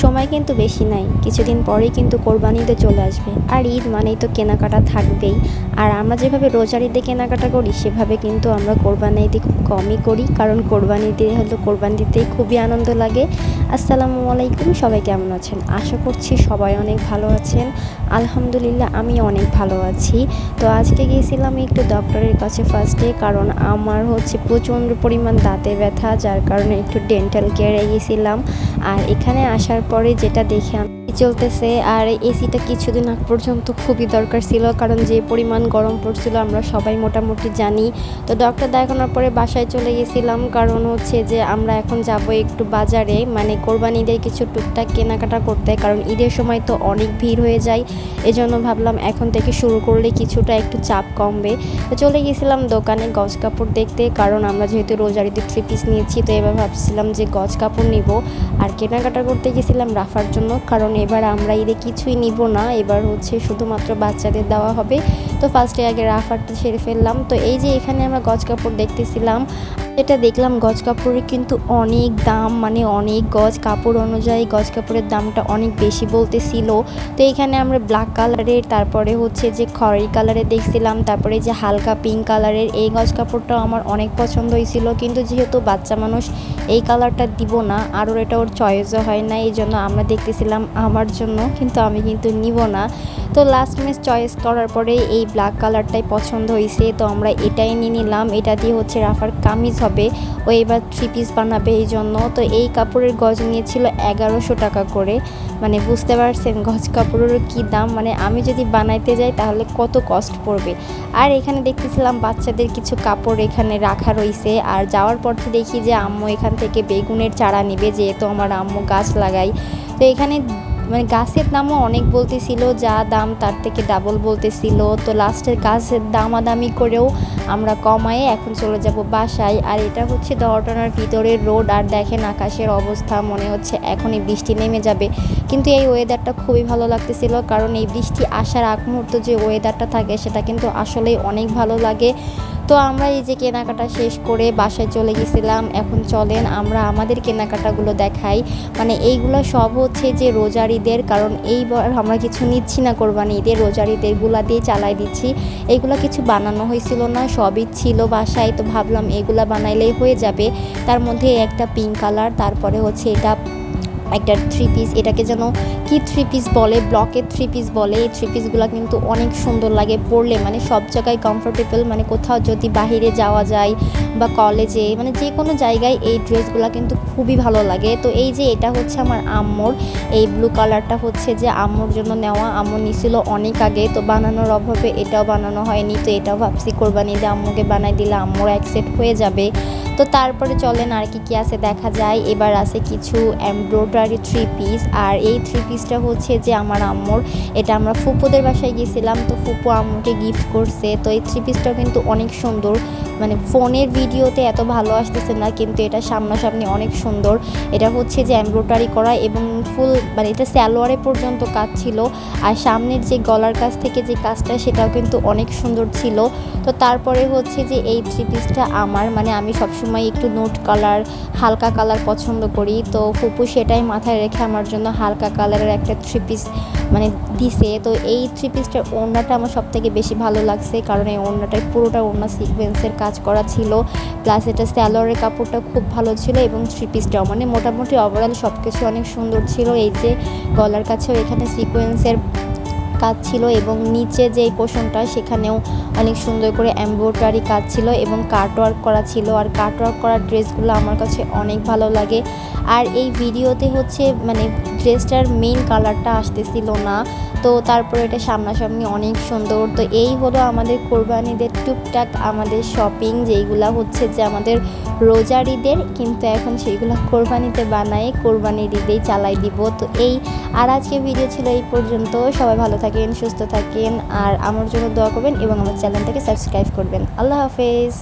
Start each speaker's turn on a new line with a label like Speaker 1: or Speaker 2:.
Speaker 1: সময় কিন্তু বেশি নাই, কিছুদিন পরেই কিন্তু কোরবানিতে চলে আসবে। আর ঈদ মানেই তো কেনাকাটা থাকবেই। আর আমরা যেভাবে রোজার ঈদে কেনাকাটা করি সেভাবে কিন্তু আমরা কোরবানি ঈদে খুব কমই করি, কারণ কোরবানি ঈদে হলো কোরবানি দিতেই খুবই আনন্দ লাগে। আসসালামু আলাইকুম, সবাই কেমন আছেন? আশা করছি সবাই অনেক ভালো আছেন। আলহামদুলিল্লাহ আমি অনেক ভালো আছি। তো আজকে গিয়েছিলাম একটু ডক্টরের কাছে ফার্স্টে, কারণ আমার হচ্ছে প্রচণ্ড পরিমাণ দাঁতে ব্যথা, যার কারণে একটু ডেন্টাল কেয়ারে গিয়েছিলাম। আর এখানে আসার পরে যেটা দেখে আমি চলতেছে, আর এসিটা কিছুদিন আগ পর্যন্ত খুবই দরকার ছিল, কারণ যে পরিমাণ গরম পড়ছিল আমরা সবাই মোটামুটি জানি। তো ডক্টর দেখানোর পরে বাসায় চলে গেছিলাম, কারণ হচ্ছে যে আমরা এখন যাব একটু বাজারে, মানে কোরবানি ঈদের কিছু টুকটাক কেনাকাটা করতে, কারণ ঈদের সময় তো অনেক ভিড় হয়ে যায়। এজন্য ভাবলাম এখন থেকে শুরু করলে কিছুটা একটু চাপ কমবে। তো চলে গেছিলাম দোকানে গজ কাপড় দেখতে, কারণ আমরা যেহেতু রোজার ঈদের 3 পিস নিয়েছি, তো এবার ভাবছিলাম যে গজ কাপড় নিব। আর কেনাকাটা করতে গেছিলাম রাফার জন্য, কারণ এবার আমরা ঈদে কিছুই নিব না, এবার হচ্ছে শুধুমাত্র বাচ্চাদের দেওয়া হবে। তো ফার্স্টে আগে রাফারটা সেরে ফেললাম। তো এই যে এখানে আমরা গজ কাপড় দেখতেছিলাম, এটা দেখলাম গজ কাপড়ের কিন্তু অনেক দাম, মানে অনেক গজ কাপড় অনুযায়ী গজ কাপড়ের দামটা অনেক বেশি বলতেছিল। তো এখানে আমরা ব্ল্যাক কালারের, তারপরে হচ্ছে যে খয়েরি কালারের দেখছিলাম, তারপরে যে হালকা পিঙ্ক কালারের এই গজ কাপড়টাও আমার অনেক পছন্দ হয়েছিল, কিন্তু যেহেতু বাচ্চা মানুষ এই কালারটা দিব না, আর এটা ওর চয়েসও হয় না, এই জন্য আমরা দেখতেছিলাম আমার জন্য, কিন্তু আমি কিন্তু নিব না। তো লাস্ট মিস চয়েস করার পরে এই ব্ল্যাক কালারটাই পছন্দ হয়েছে, তো আমরা এটাই নিয়ে নিলাম। এটা দিয়ে হচ্ছে রাফার কামিজ হবে, ও এবার 3 পিস বানাবে এই জন্য। তো এই কাপড়ের গজ নিয়েছিল 1100 টাকা করে, মানে বুঝতে পারছেন গজ কাপড়েরও কী দাম, মানে আমি যদি বানাইতে যাই তাহলে কত কস্ট পড়বে। আর এখানে দেখতেছিলাম বাচ্চাদের কিছু কাপড় এখানে রাখা রয়েছে, আর যাওয়ার পর তো দেখি যে আম্মু এখান থেকে বেগুনের চারা নিবে, যেহেতু আমার আম্মু গাছ লাগাই। তো এখানে মানে গাছের দামও অনেক বলতেছিল, যা দাম তার থেকে ডাবল বলতেছিল। তো লাস্টের গাছের দামাদামি করেও আমরা কমায়ে এখন চলে যাব বাসায়। আর এটা হচ্ছে দহটানার ভিতরের রোড, আর দেখেন আকাশের অবস্থা, মনে হচ্ছে এখনই বৃষ্টি নেমে যাবে। কিন্তু এই ওয়েদারটা খুবই ভালো লাগতেছিল, কারণ এই বৃষ্টি আসার আগ মুহূর্ত যে ওয়েদারটা থাকে সেটা কিন্তু আসলেই অনেক ভালো লাগে। তো আমরা এই যে কেনাকাটা শেষ করে বাসায় চলে গেছিলাম। এখন চলেন আমরা আমাদের কেনাকাটাগুলো দেখাই। মানে এইগুলো সব হচ্ছে যে রোজার ঈদের, কারণ এইবার আমরা কিছু নিচ্ছি না কোরবানি ঈদের, রোজার ঈদেরগুলা দিয়ে চালাই দিচ্ছি। এইগুলো কিছু বানানো হয়েছিল না, সবই ছিল বাসায়, তো ভাবলাম এগুলা বানাইলেই হয়ে যাবে। তার মধ্যে একটা পিঙ্ক কালার, তারপরে হচ্ছে এটা একটা 3 পিস, এটাকে যেন কি 3 পিস বলে, ব্লকের 3 পিস বলে। এই 3 পিসগুলো কিন্তু অনেক সুন্দর লাগে পরলে, মানে সব জায়গায় কমফোর্টেবল, মানে কোথাও যদি বাহিরে যাওয়া যায় বা কলেজে, মানে যে কোনো জায়গায় এই ড্রেসগুলো কিন্তু খুবই ভালো লাগে। তো এই যে এটা হচ্ছে আমার আম্মুর, এই ব্লু কালারটা হচ্ছে যে আম্মুর জন্য নেওয়া, আম্মু নিছিল অনেক আগে, তো বানানোর অভাবে এটাও বানানো হয়নি। তো এটাও ভাবছি কোরবানি দিয়ে আম্মুকে বানাই দিলে আম্মুর অ্যাকসেপ্ট হয়ে যাবে। তো তারপরে চলেন আর কি আছে দেখা যায়। এবার আছে কিছু এমব্রয়ডারি 3 পিস, আর এই 3 পিসটা হচ্ছে যে আমার আম্মুর, এটা আমরা ফুপুদের বাসায় গিয়েছিলাম, তো ফুপু আম্মুকে গিফট করছে। তো এই 3 পিসটাও কিন্তু অনেক সুন্দর, মানে ফোনের ভিডিওতে এত ভালো আসতেছে না, কিন্তু এটা সামনাসামনি অনেক সুন্দর। এটা হচ্ছে যে এমব্রয়ডারি করা এবং ফুল, মানে এটা সালোয়ারে পর্যন্ত কাজ ছিল, আর সামনের যে গলার কাছ থেকে যে কাজটা সেটাও কিন্তু অনেক সুন্দর ছিল। তো তারপরে হচ্ছে যে এই 3 পিসটা আমার, মানে আমি সবসময় একটু নোট কালার, হালকা কালার পছন্দ করি, তো ফুপু সেটাই মাথায় রেখে আমার জন্য হালকা কালারের একটা 3 পিস মানে দিছে। তো এই 3 পিসটার ওড়নাটা আমার সবথেকে বেশি ভালো লাগছে, কারণ এই ওড়নাটায় পুরোটা ওড়না সিকোয়েন্সের কাজ করা ছিল, প্লাস এটা সালোয়ারের কাপড়টা খুব ভালো ছিল, এবং 3 পিসটাও মানে মোটামুটি ওভারঅল সব কিছু অনেক সুন্দর ছিল। এই যে গলার কাছেও এখানে সিকোয়েন্সের কাজ ছিল, এবং নিচে যে পোর্শনটা সেখানেও অনেক সুন্দর করে এমব্রয়ডারি কাজ ছিল এবং কাটওয়ার্ক করা ছিল। আর কাটওয়ার্ক করা ড্রেসগুলো আমার কাছে অনেক ভালো লাগে। আর এই ভিডিওতে হচ্ছে মানে ড্রেসটার মেইন কালারটা আসতেছিল না, তো তারপরে এটা সামনাসামনি অনেক সুন্দর। তো এই হলো আমাদের কোরবানিদের টুকটাক আমাদের শপিং, যেইগুলো হচ্ছে যে আমাদের রোজার ঈদের, কিন্তু এখন সেইগুলো কোরবানিতে বানাই, কোরবানির ঈদেই চালাই দিব। তো এই আর আজকে ভিডিও ছিল এই পর্যন্ত। সবাই ভালো থাকেন, সুস্থ থাকেন, আর আমার জন্য দোয়া করবেন এবং আমার চ্যানেলটাকে সাবস্ক্রাইব করবেন। আল্লাহ হাফেজ।